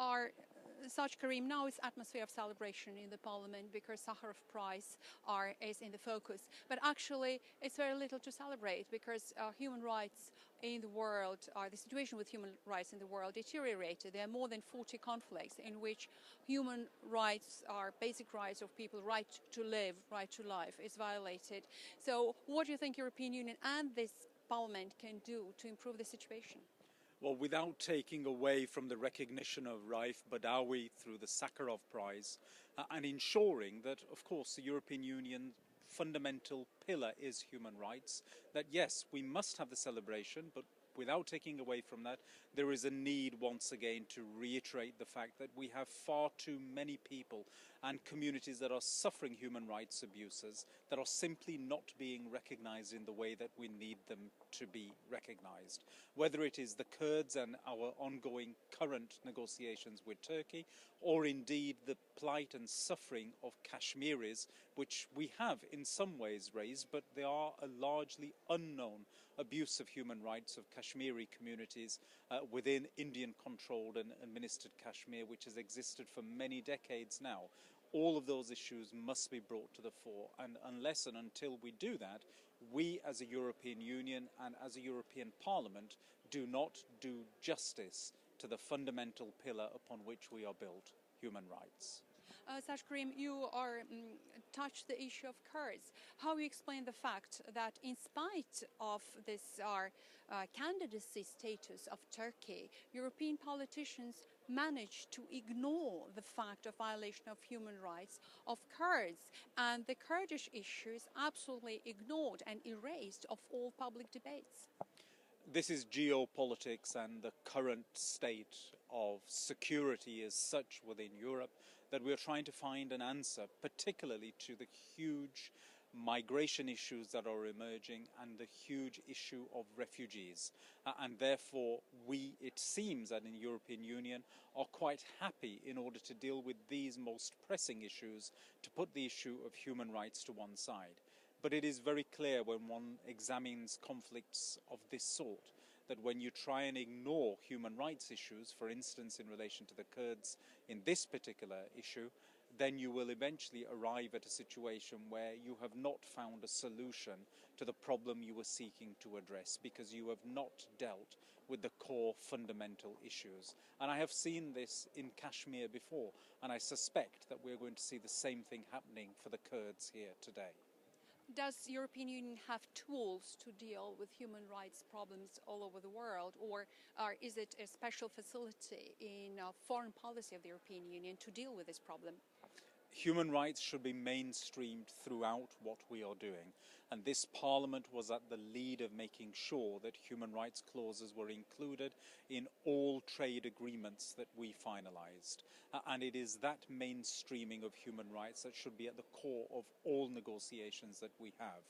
Sajjad Karim, now it's atmosphere of celebration in the parliament because Sakharov Prize is in the focus. But actually, it's very little to celebrate because human rights in the world, the situation with human rights in the world deteriorated. There are more than 40 conflicts in which human rights, basic rights of people, right to live, right to life, is violated. So what do you think European Union and this parliament can do to improve the situation? Well, without taking away from the recognition of Raif Badawi through the Sakharov Prize and ensuring that, of course, the European Union fundamental pillar is human rights, that yes, we must have the celebration, but without taking away from that, there is a need once again to reiterate the fact that we have far too many people and communities that are suffering human rights abuses that are simply not being recognized in the way that we need them to be recognized. Whether it is the Kurds and our ongoing current negotiations with Turkey, or indeed the plight and suffering of Kashmiris, which we have in some ways raised, but they are a largely unknown abuse of human rights of Kashmiri communities within Indian-controlled and administered Kashmir, which has existed for many decades now. All of those issues must be brought to the fore, and unless and until we do that, we as a European Union and as a European Parliament do not do justice to the fundamental pillar upon which we are built, human rights. Sajjad Karim, you touched the issue of Kurds. How do you explain the fact that in spite of this candidacy status of Turkey, European politicians managed to ignore the fact of violation of human rights of Kurds, and the Kurdish issue is absolutely ignored and erased of all public debates? This is geopolitics, and the current state of security is such within Europe that we are trying to find an answer, particularly to the huge migration issues that are emerging and the huge issue of refugees. And therefore, it seems that in the European Union are quite happy, in order to deal with these most pressing issues, to put the issue of human rights to one side. But it is very clear when one examines conflicts of this sort that when you try and ignore human rights issues, for instance in relation to the Kurds in this particular issue, then you will eventually arrive at a situation where you have not found a solution to the problem you were seeking to address, because you have not dealt with the core fundamental issues. And I have seen this in Kashmir before, and I suspect that we're going to see the same thing happening for the Kurds here today. Does the European Union have tools to deal with human rights problems all over the world, or is it a special facility in foreign policy of the European Union to deal with this problem? Human rights should be mainstreamed throughout what we are doing, and this Parliament was at the lead of making sure that human rights clauses were included in all trade agreements that we finalised, and it is that mainstreaming of human rights that should be at the core of all negotiations that we have,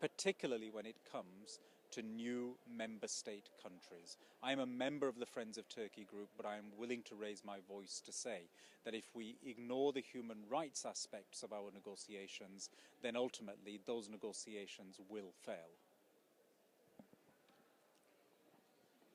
particularly when it comes to new member state countries. I am a member of the Friends of Turkey group, but I am willing to raise my voice to say that if we ignore the human rights aspects of our negotiations, then ultimately those negotiations will fail.